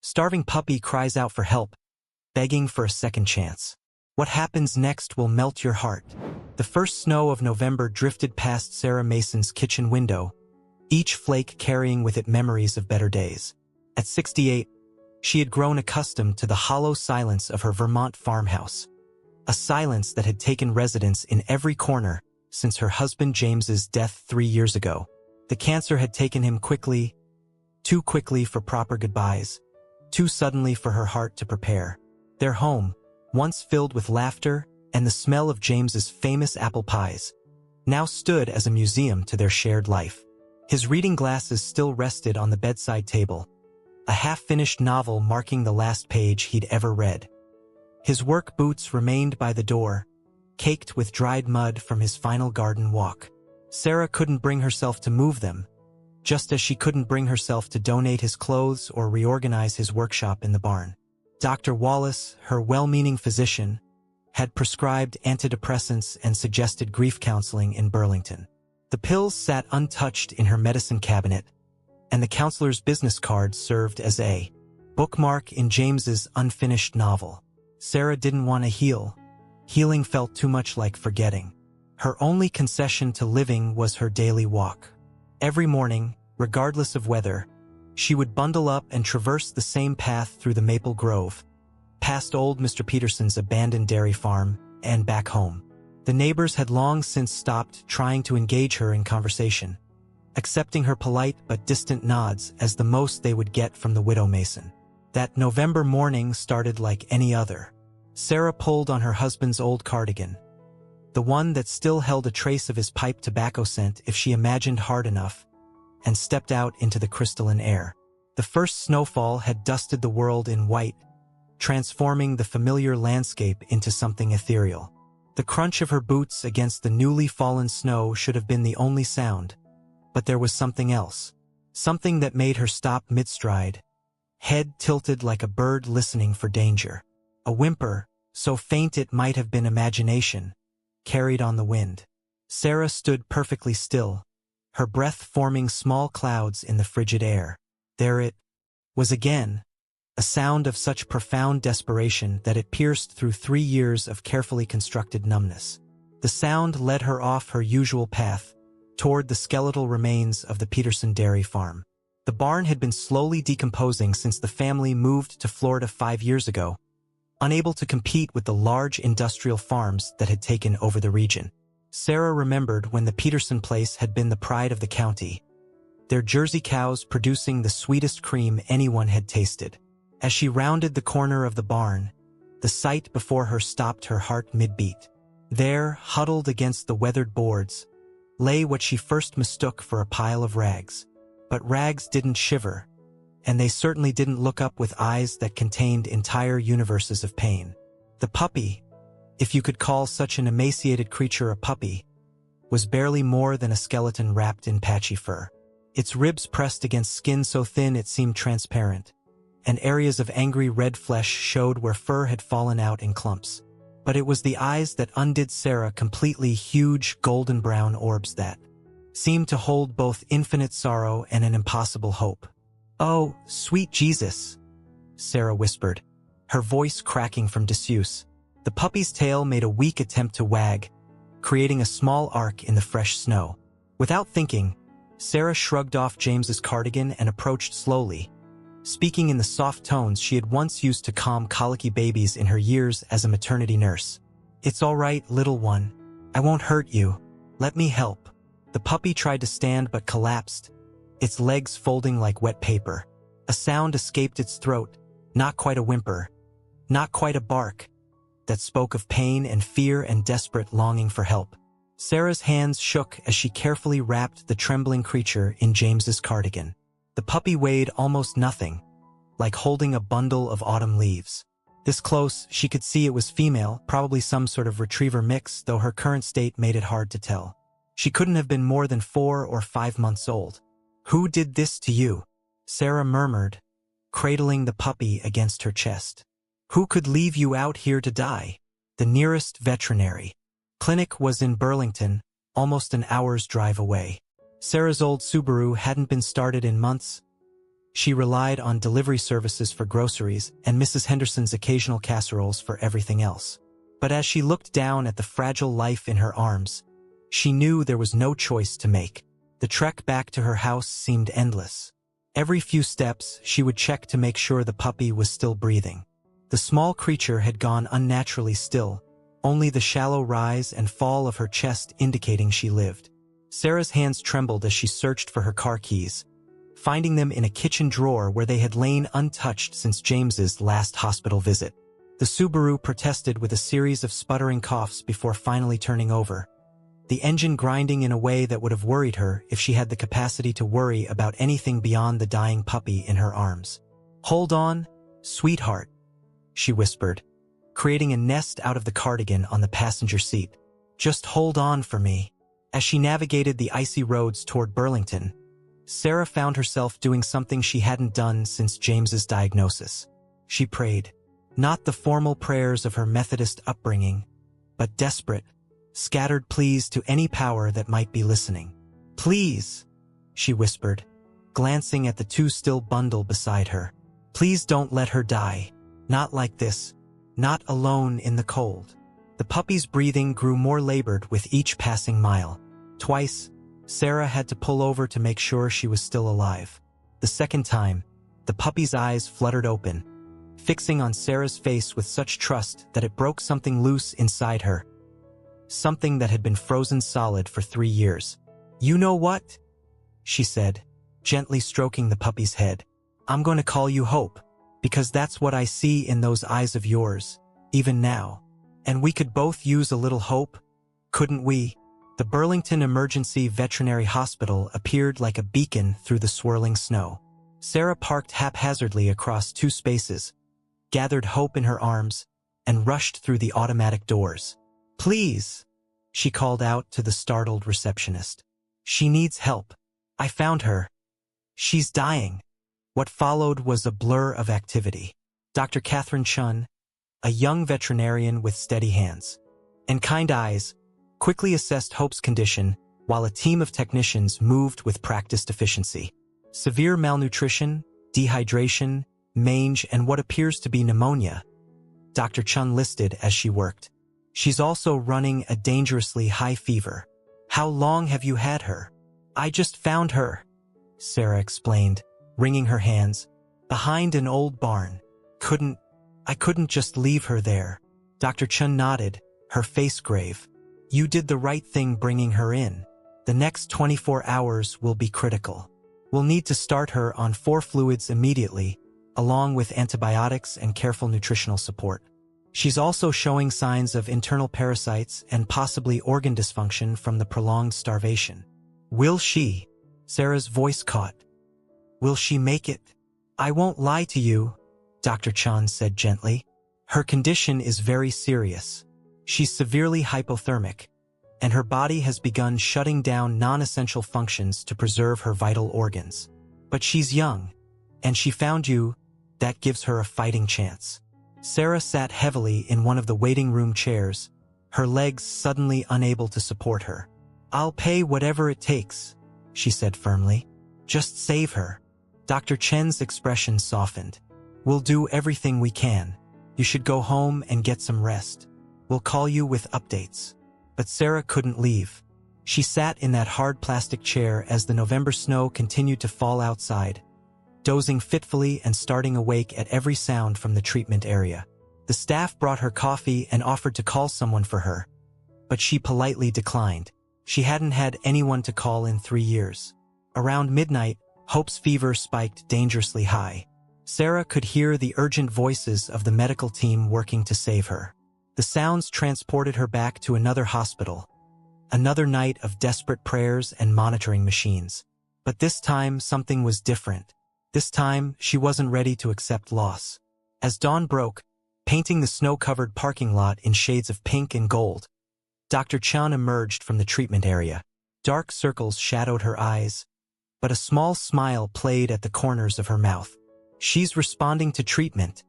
Starving puppy cries out for help, begging for a second chance. What happens next will melt your heart. The first snow of November drifted past Sarah Mason's kitchen window, each flake carrying with it memories of better days. At 68, she had grown accustomed to the hollow silence of her Vermont farmhouse, a silence that had taken residence in every corner since her husband James's death 3 years ago. The cancer had taken him quickly, too quickly for proper goodbyes, too suddenly for her heart to prepare. Their home, once filled with laughter and the smell of James's famous apple pies, now stood as a museum to their shared life. His reading glasses still rested on the bedside table, a half-finished novel marking the last page he'd ever read. His work boots remained by the door, caked with dried mud from his final garden walk. Sarah couldn't bring herself to move them, just as she couldn't bring herself to donate his clothes or reorganize his workshop in the barn. Dr. Wallace, her well-meaning physician, had prescribed antidepressants and suggested grief counseling in Burlington. The pills sat untouched in her medicine cabinet, and the counselor's business card served as a bookmark in James's unfinished novel. Sarah didn't want to heal. Healing felt too much like forgetting. Her only concession to living was her daily walk. Every morning, regardless of weather, she would bundle up and traverse the same path through the maple grove, past old Mr. Peterson's abandoned dairy farm, and back home. The neighbors had long since stopped trying to engage her in conversation, accepting her polite but distant nods as the most they would get from the widow Mason. That November morning started like any other. Sarah pulled on her husband's old cardigan, the one that still held a trace of his pipe tobacco scent if she imagined hard enough, and stepped out into the crystalline air. The first snowfall had dusted the world in white, transforming the familiar landscape into something ethereal. The crunch of her boots against the newly fallen snow should have been the only sound, but there was something else, something that made her stop mid-stride, head tilted like a bird listening for danger. A whimper, so faint it might have been imagination, carried on the wind. Sarah stood perfectly still, her breath forming small clouds in the frigid air. There it was again, a sound of such profound desperation that it pierced through 3 years of carefully constructed numbness. The sound led her off her usual path, toward the skeletal remains of the Peterson dairy farm. The barn had been slowly decomposing since the family moved to Florida 5 years ago, unable to compete with the large industrial farms that had taken over the region. Sarah remembered when the Peterson place had been the pride of the county, their Jersey cows producing the sweetest cream anyone had tasted. As she rounded the corner of the barn, the sight before her stopped her heart mid-beat. There, huddled against the weathered boards, lay what she first mistook for a pile of rags. But rags didn't shiver, and they certainly didn't look up with eyes that contained entire universes of pain. The puppy, if you could call such an emaciated creature a puppy, was barely more than a skeleton wrapped in patchy fur. Its ribs pressed against skin so thin it seemed transparent, and areas of angry red flesh showed where fur had fallen out in clumps. But it was the eyes that undid Sarah completely, huge golden brown orbs that seemed to hold both infinite sorrow and an impossible hope. "Oh, sweet Jesus," Sarah whispered, her voice cracking from disuse. The puppy's tail made a weak attempt to wag, creating a small arc in the fresh snow. Without thinking, Sarah shrugged off James's cardigan and approached slowly, speaking in the soft tones she had once used to calm colicky babies in her years as a maternity nurse. "It's all right, little one. I won't hurt you. Let me help." The puppy tried to stand but collapsed, its legs folding like wet paper. A sound escaped its throat, not quite a whimper, not quite a bark, that spoke of pain and fear and desperate longing for help. Sarah's hands shook as she carefully wrapped the trembling creature in James's cardigan. The puppy weighed almost nothing, like holding a bundle of autumn leaves. This close, she could see it was female, probably some sort of retriever mix, though her current state made it hard to tell. She couldn't have been more than 4 or 5 months old. "Who did this to you?" Sarah murmured, cradling the puppy against her chest. "Who could leave you out here to die?" The nearest veterinary clinic was in Burlington, almost an hour's drive away. Sarah's old Subaru hadn't been started in months. She relied on delivery services for groceries and Mrs. Henderson's occasional casseroles for everything else. But as she looked down at the fragile life in her arms, she knew there was no choice to make. The trek back to her house seemed endless. Every few steps, she would check to make sure the puppy was still breathing. The small creature had gone unnaturally still, only the shallow rise and fall of her chest indicating she lived. Sarah's hands trembled as she searched for her car keys, finding them in a kitchen drawer where they had lain untouched since James's last hospital visit. The Subaru protested with a series of sputtering coughs before finally turning over, the engine grinding in a way that would have worried her if she had the capacity to worry about anything beyond the dying puppy in her arms. "Hold on, sweetheart," she whispered, creating a nest out of the cardigan on the passenger seat. "Just hold on for me." As she navigated the icy roads toward Burlington, Sarah found herself doing something she hadn't done since James's diagnosis. She prayed, not the formal prayers of her Methodist upbringing, but desperate, scattered pleas to any power that might be listening. "Please," she whispered, glancing at the two-still bundle beside her. "Please don't let her die. Not like this. Not alone in the cold." The puppy's breathing grew more labored with each passing mile. Twice, Sarah had to pull over to make sure she was still alive. The second time, the puppy's eyes fluttered open, fixing on Sarah's face with such trust that it broke something loose inside her. Something that had been frozen solid for 3 years. "You know what?" she said, gently stroking the puppy's head. "I'm going to call you Hope, because that's what I see in those eyes of yours, even now. And we could both use a little hope, couldn't we?" The Burlington Emergency Veterinary Hospital appeared like a beacon through the swirling snow. Sarah parked haphazardly across 2 spaces, gathered Hope in her arms, and rushed through the automatic doors. "Please," she called out to the startled receptionist. "She needs help. I found her. She's dying." What followed was a blur of activity. Dr. Catherine Chun, a young veterinarian with steady hands and kind eyes, quickly assessed Hope's condition while a team of technicians moved with practiced efficiency. Severe malnutrition, dehydration, mange, and what appears to be pneumonia, Dr. Chun listed as she worked. "She's also running a dangerously high fever." "How long have you had her?" "I just found her," Sarah explained, wringing her hands. "Behind an old barn. I couldn't just leave her there." Dr. Chun nodded, her face grave. "You did the right thing bringing her in. The next 24 hours will be critical. We'll need to start her on 4 fluids immediately, along with antibiotics and careful nutritional support. She's also showing signs of internal parasites and possibly organ dysfunction from the prolonged starvation." "Will she?" Sarah's voice caught. "Will she make it?" "I won't lie to you," Dr. Chun said gently. "Her condition is very serious. She's severely hypothermic, and her body has begun shutting down non-essential functions to preserve her vital organs. But she's young, and she found you. That gives her a fighting chance." Sarah sat heavily in one of the waiting room chairs, her legs suddenly unable to support her. "I'll pay whatever it takes," she said firmly. "Just save her." Dr. Chen's expression softened. "We'll do everything we can. You should go home and get some rest. We'll call you with updates." But Sarah couldn't leave. She sat in that hard plastic chair as the November snow continued to fall outside, dozing fitfully and starting awake at every sound from the treatment area. The staff brought her coffee and offered to call someone for her, but she politely declined. She hadn't had anyone to call in 3 years. Around midnight, Hope's fever spiked dangerously high. Sarah could hear the urgent voices of the medical team working to save her. The sounds transported her back to another hospital, another night of desperate prayers and monitoring machines. But this time, something was different. This time, she wasn't ready to accept loss. As dawn broke, painting the snow-covered parking lot in shades of pink and gold, Dr. Chun emerged from the treatment area. Dark circles shadowed her eyes, but a small smile played at the corners of her mouth. "She's responding to treatment,"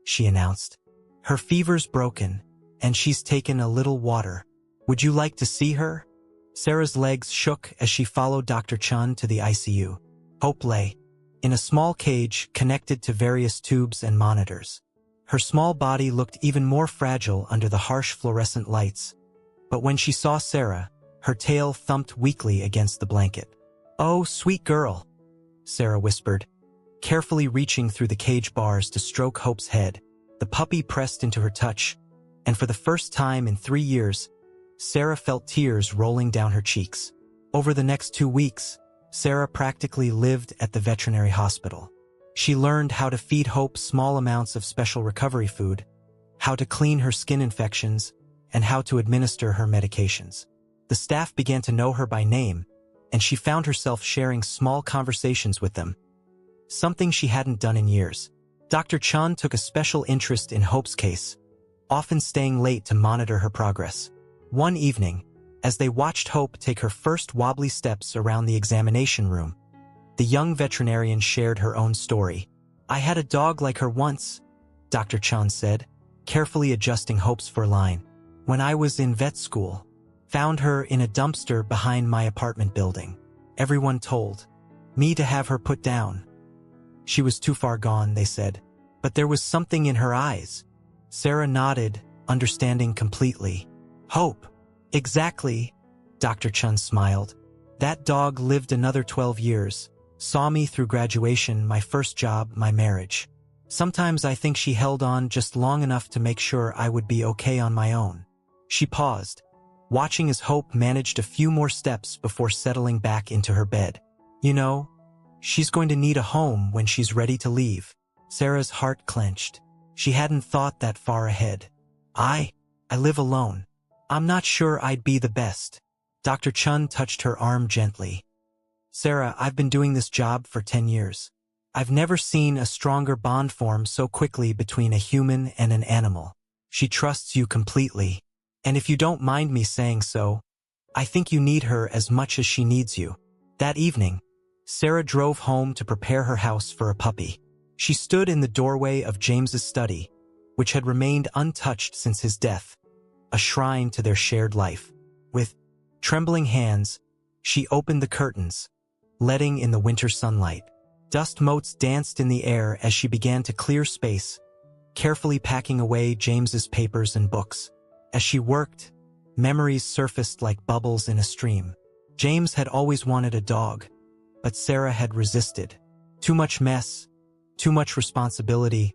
she announced. "Her fever's broken, and she's taken a little water. Would you like to see her?" Sarah's legs shook as she followed Dr. Chun to the ICU. Hope lay, in a small cage connected to various tubes and monitors. Her small body looked even more fragile under the harsh fluorescent lights, but when she saw Sarah, her tail thumped weakly against the blanket. "Oh, sweet girl," Sarah whispered, carefully reaching through the cage bars to stroke Hope's head. The puppy pressed into her touch, and for the first time in 3 years, Sarah felt tears rolling down her cheeks. Over the next 2 weeks, Sarah practically lived at the veterinary hospital. She learned how to feed Hope small amounts of special recovery food, how to clean her skin infections, and how to administer her medications. The staff began to know her by name, and she found herself sharing small conversations with them, something she hadn't done in years. Dr. Chun took a special interest in Hope's case, often staying late to monitor her progress. One evening, as they watched Hope take her first wobbly steps around the examination room, the young veterinarian shared her own story. "I had a dog like her once," Dr. Chun said, carefully adjusting Hope's fur line. "When I was in vet school, found her in a dumpster behind my apartment building. Everyone told me to have her put down. She was too far gone," they said. "But there was something in her eyes." Sarah nodded, understanding completely. "Hope." "Exactly," Dr. Chun smiled. "That dog lived another 12 years, saw me through graduation, my first job, my marriage. Sometimes I think she held on just long enough to make sure I would be okay on my own." She paused, watching as Hope managed a few more steps before settling back into her bed. "You know, she's going to need a home when she's ready to leave." Sarah's heart clenched. She hadn't thought that far ahead. I live alone. I'm not sure I'd be the best." Dr. Chun touched her arm gently. "Sarah, I've been doing this job for 10 years. I've never seen a stronger bond form so quickly between a human and an animal. She trusts you completely. And if you don't mind me saying so, I think you need her as much as she needs you." That evening, Sarah drove home to prepare her house for a puppy. She stood in the doorway of James's study, which had remained untouched since his death, a shrine to their shared life. With trembling hands, she opened the curtains, letting in the winter sunlight. Dust motes danced in the air as she began to clear space, carefully packing away James's papers and books. As she worked, memories surfaced like bubbles in a stream. James had always wanted a dog, but Sarah had resisted. Too much mess, too much responsibility,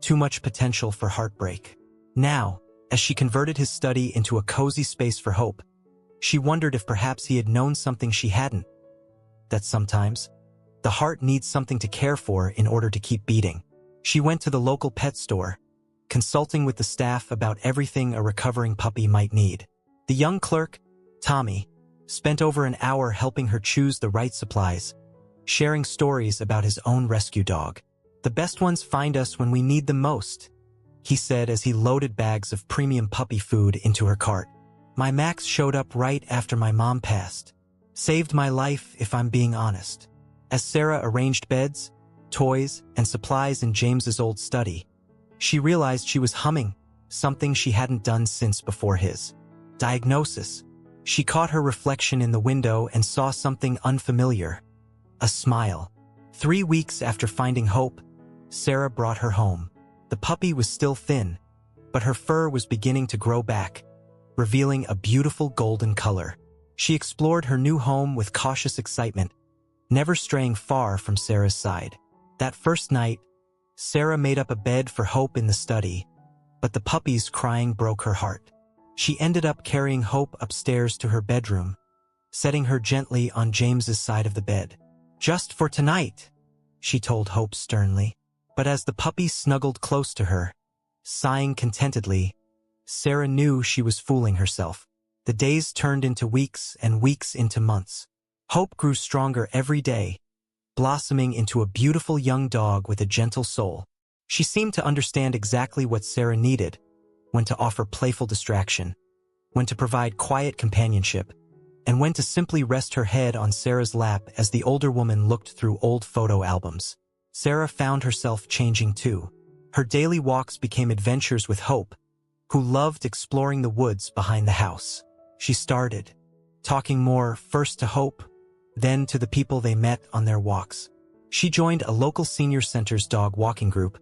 too much potential for heartbreak. Now, as she converted his study into a cozy space for Hope, she wondered if perhaps he had known something she hadn't. That sometimes, the heart needs something to care for in order to keep beating. She went to the local pet store, consulting with the staff about everything a recovering puppy might need. The young clerk, Tommy, spent over an hour helping her choose the right supplies, sharing stories about his own rescue dog. "The best ones find us when we need them most," he said as he loaded bags of premium puppy food into her cart. "My Max showed up right after my mom passed. Saved my life, if I'm being honest." As Sarah arranged beds, toys, and supplies in James's old study, she realized she was humming, something she hadn't done since before his diagnosis. She caught her reflection in the window and saw something unfamiliar. A smile. 3 weeks after finding Hope, Sarah brought her home. The puppy was still thin, but her fur was beginning to grow back, revealing a beautiful golden color. She explored her new home with cautious excitement, never straying far from Sarah's side. That first night, Sarah made up a bed for Hope in the study, but the puppy's crying broke her heart. She ended up carrying Hope upstairs to her bedroom, setting her gently on James's side of the bed. "Just for tonight," she told Hope sternly. But as the puppy snuggled close to her, sighing contentedly, Sarah knew she was fooling herself. The days turned into weeks and weeks into months. Hope grew stronger every day, blossoming into a beautiful young dog with a gentle soul. She seemed to understand exactly what Sarah needed, when to offer playful distraction, when to provide quiet companionship, and when to simply rest her head on Sarah's lap as the older woman looked through old photo albums. Sarah found herself changing too. Her daily walks became adventures with Hope, who loved exploring the woods behind the house. She started talking more first to Hope, then to the people they met on their walks. She joined a local senior center's dog walking group,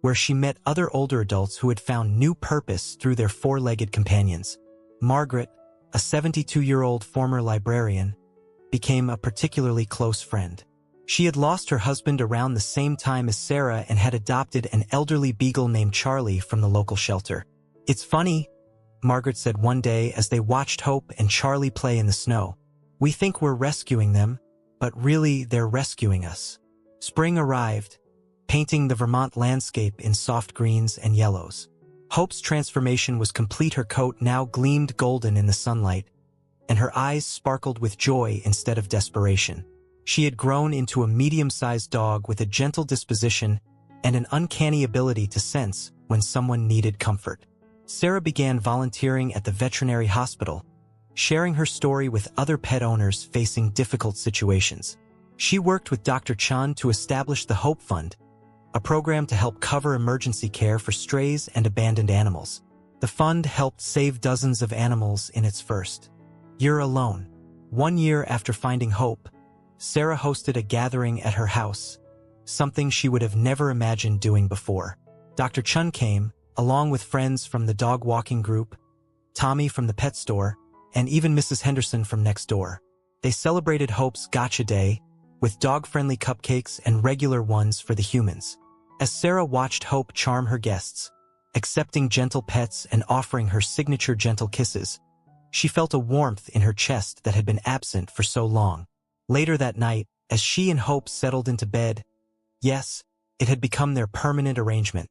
where she met other older adults who had found new purpose through their four-legged companions. Margaret, a 72-year-old former librarian, became a particularly close friend. She had lost her husband around the same time as Sarah and had adopted an elderly beagle named Charlie from the local shelter. "It's funny," Margaret said one day as they watched Hope and Charlie play in the snow. "We think we're rescuing them, but really they're rescuing us." Spring arrived, painting the Vermont landscape in soft greens and yellows. Hope's transformation was complete. Her coat now gleamed golden in the sunlight, and her eyes sparkled with joy instead of desperation. She had grown into a medium-sized dog with a gentle disposition and an uncanny ability to sense when someone needed comfort. Sarah began volunteering at the veterinary hospital, sharing her story with other pet owners facing difficult situations. She worked with Dr. Chun to establish the Hope Fund, a program to help cover emergency care for strays and abandoned animals. The fund helped save dozens of animals in its first year alone. 1 year after finding Hope, Sarah hosted a gathering at her house, something she would have never imagined doing before. Dr. Chun came, along with friends from the dog walking group, Tommy from the pet store, and even Mrs. Henderson from next door. They celebrated Hope's Gotcha Day with dog-friendly cupcakes and regular ones for the humans. As Sarah watched Hope charm her guests, accepting gentle pets and offering her signature gentle kisses, she felt a warmth in her chest that had been absent for so long. Later that night, as she and Hope settled into bed, yes, it had become their permanent arrangement,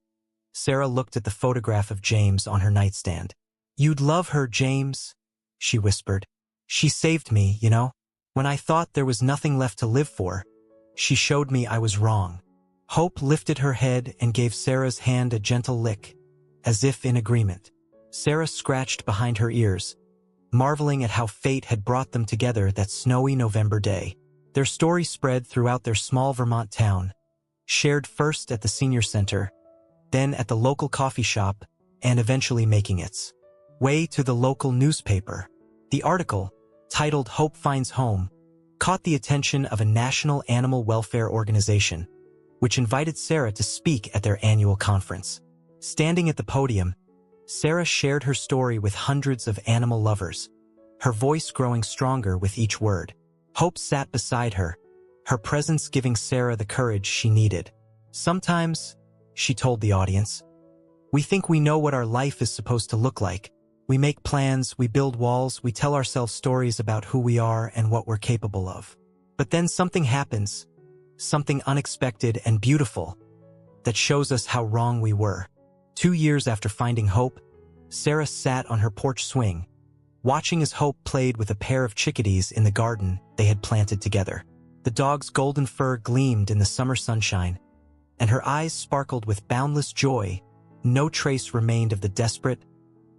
Sarah looked at the photograph of James on her nightstand. "You'd love her, James," she whispered. "She saved me, you know. When I thought there was nothing left to live for, she showed me I was wrong." Hope lifted her head and gave Sarah's hand a gentle lick, as if in agreement. Sarah scratched behind her ears, marveling at how fate had brought them together that snowy November day. Their story spread throughout their small Vermont town, shared first at the senior center, then at the local coffee shop, and eventually making its way to the local newspaper. The article, titled "Hope Finds Home," caught the attention of a national animal welfare organization, which invited Sarah to speak at their annual conference. Standing at the podium, Sarah shared her story with hundreds of animal lovers, her voice growing stronger with each word. Hope sat beside her, her presence giving Sarah the courage she needed. "Sometimes," she told the audience, "we think we know what our life is supposed to look like. We make plans, we build walls, we tell ourselves stories about who we are and what we're capable of. But then something happens, something unexpected and beautiful, that shows us how wrong we were." 2 years after finding Hope, Sarah sat on her porch swing, watching as Hope played with a pair of chickadees in the garden they had planted together. The dog's golden fur gleamed in the summer sunshine, and her eyes sparkled with boundless joy. No trace remained of the desperate,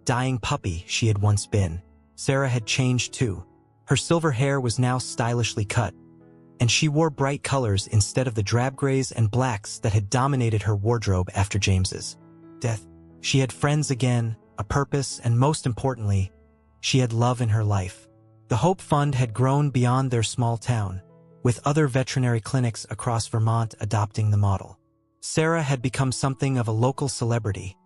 dying puppy she had once been. Sarah had changed too. Her silver hair was now stylishly cut, and she wore bright colors instead of the drab grays and blacks that had dominated her wardrobe after James's death. She had friends again, a purpose, and most importantly, she had love in her life. The Hope Fund had grown beyond their small town, with other veterinary clinics across Vermont adopting the model. Sarah had become something of a local celebrity,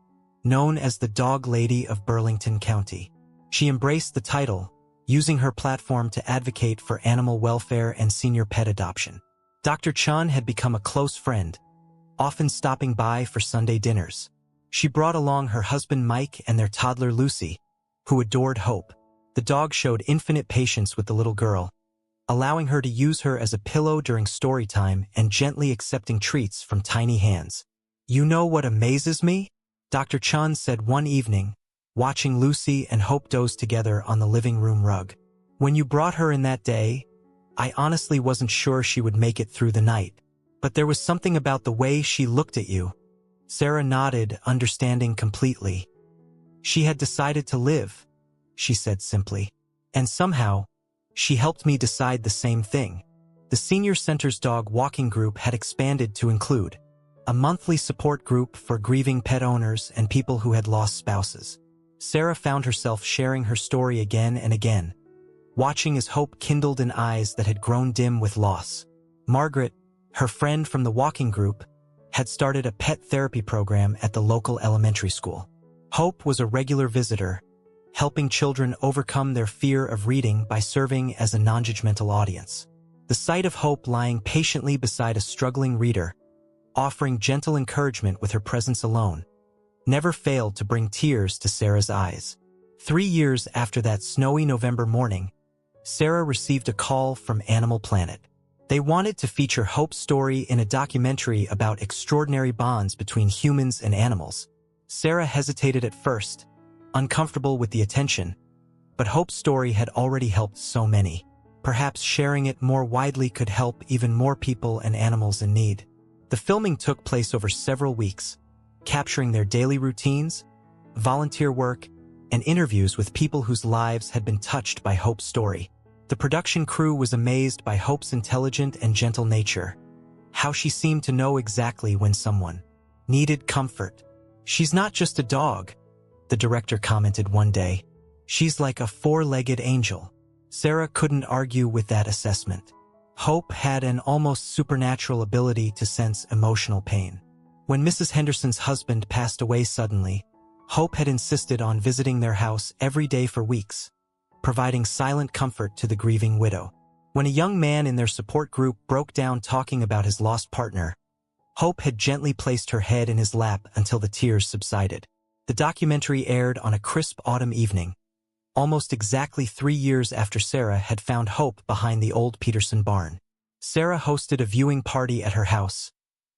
known as the Dog Lady of Burlington County. She embraced the title, using her platform to advocate for animal welfare and senior pet adoption. Dr. Chun had become a close friend, often stopping by for Sunday dinners. She brought along her husband Mike and their toddler Lucy, who adored Hope. The dog showed infinite patience with the little girl, allowing her to use her as a pillow during story time and gently accepting treats from tiny hands. "You know what amazes me?" Dr. Chun said one evening, watching Lucy and Hope doze together on the living room rug. "When you brought her in that day, I honestly wasn't sure she would make it through the night. But there was something about the way she looked at you." Sarah nodded, understanding completely. "She had decided to live," she said simply. "And somehow, she helped me decide the same thing." The Senior Center's dog walking group had expanded to include a monthly support group for grieving pet owners and people who had lost spouses. Sarah found herself sharing her story again and again, watching as hope kindled in eyes that had grown dim with loss. Margaret, Her friend from the walking group had started a pet therapy program at the local elementary school. Hope was a regular visitor, helping children overcome their fear of reading by serving as a non-judgmental audience. The sight of Hope lying patiently beside a struggling reader, offering gentle encouragement with her presence alone, never failed to bring tears to Sarah's eyes. 3 years after that snowy November morning, Sarah received a call from Animal Planet. They wanted to feature Hope's story in a documentary about extraordinary bonds between humans and animals. Sarah hesitated at first, uncomfortable with the attention, but Hope's story had already helped so many. Perhaps sharing it more widely could help even more people and animals in need. The filming took place over several weeks, capturing their daily routines, volunteer work, and interviews with people whose lives had been touched by Hope's story. The production crew was amazed by Hope's intelligent and gentle nature, how she seemed to know exactly when someone needed comfort. "She's not just a dog," the director commented one day. "She's like a four-legged angel." Sarah couldn't argue with that assessment. Hope had an almost supernatural ability to sense emotional pain. When Mrs. Henderson's husband passed away suddenly, Hope had insisted on visiting their house every day for weeks, providing silent comfort to the grieving widow. When a young man in their support group broke down talking about his lost partner, Hope had gently placed her head in his lap until the tears subsided. The documentary aired on a crisp autumn evening, almost exactly 3 years after Sarah had found Hope behind the old Peterson barn. Sarah hosted a viewing party at her house,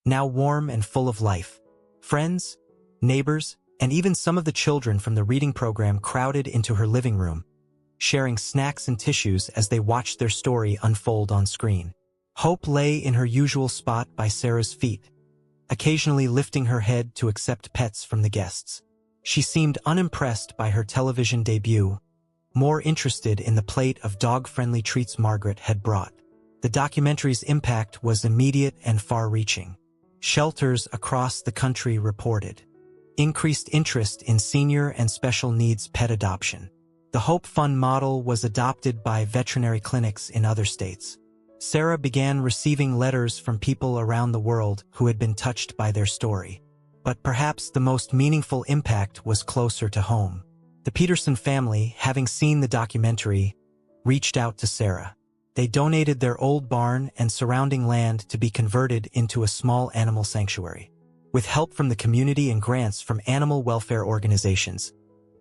now warm and full of life. Friends, neighbors, and even some of the children from the reading program crowded into her living room, sharing snacks and tissues as they watched their story unfold on screen. Hope lay in her usual spot by Sarah's feet, occasionally lifting her head to accept pets from the guests. She seemed unimpressed by her television debut, more interested in the plate of dog-friendly treats Margaret had brought. The documentary's impact was immediate and far-reaching. Shelters across the country reported increased interest in senior and special needs pet adoption. The Hope Fund model was adopted by veterinary clinics in other states. Sarah began receiving letters from people around the world who had been touched by their story. But perhaps the most meaningful impact was closer to home. The Peterson family, having seen the documentary, reached out to Sarah. They donated their old barn and surrounding land to be converted into a small animal sanctuary. With help from the community and grants from animal welfare organizations,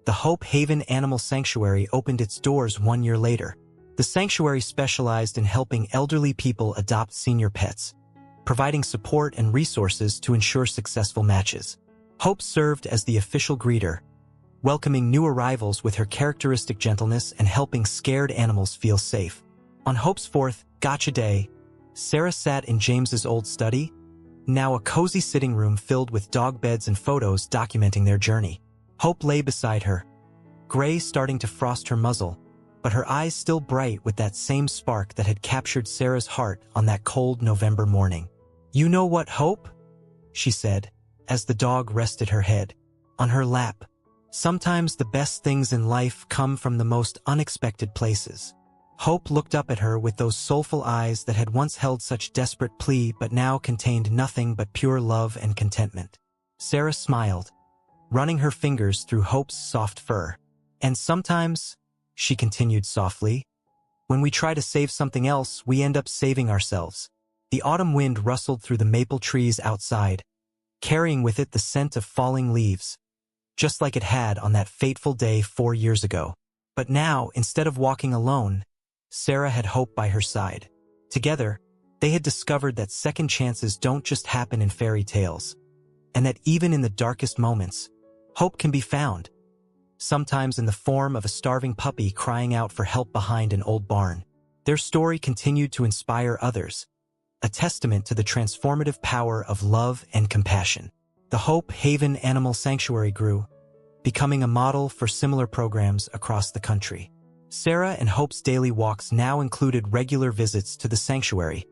the Hope Haven Animal Sanctuary opened its doors 1 year later. The sanctuary specialized in helping elderly people adopt senior pets, providing support and resources to ensure successful matches. Hope served as the official greeter, welcoming new arrivals with her characteristic gentleness and helping scared animals feel safe. On Hope's fourth Gotcha Day, Sarah sat in James's old study, now a cozy sitting room filled with dog beds and photos documenting their journey. Hope lay beside her, gray starting to frost her muzzle, but her eyes still bright with that same spark that had captured Sarah's heart on that cold November morning. "You know what, Hope?" she said, as the dog rested her head on her lap. "Sometimes the best things in life come from the most unexpected places." Hope looked up at her with those soulful eyes that had once held such desperate plea but now contained nothing but pure love and contentment. Sarah smiled, running her fingers through Hope's soft fur. "And sometimes," she continued softly, "when we try to save something else, we end up saving ourselves." The autumn wind rustled through the maple trees outside, carrying with it the scent of falling leaves, just like it had on that fateful day 4 years ago. But now, instead of walking alone, Sarah had Hope by her side. Together, they had discovered that second chances don't just happen in fairy tales, and that even in the darkest moments, hope can be found, sometimes in the form of a starving puppy crying out for help behind an old barn. Their story continued to inspire others, a testament to the transformative power of love and compassion. The Hope Haven Animal Sanctuary grew, becoming a model for similar programs across the country. Sarah and Hope's daily walks now included regular visits to the sanctuary,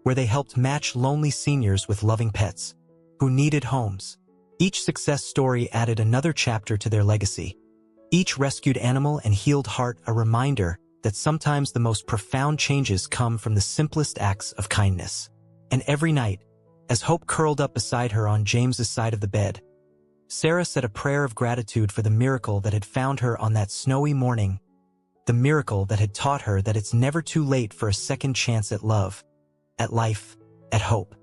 where they helped match lonely seniors with loving pets who needed homes. Each success story added another chapter to their legacy, each rescued animal and healed heart a reminder that sometimes the most profound changes come from the simplest acts of kindness. And every night, as Hope curled up beside her on James's side of the bed, Sarah said a prayer of gratitude for the miracle that had found her on that snowy morning, the miracle that had taught her that it's never too late for a second chance at love, at life, at hope.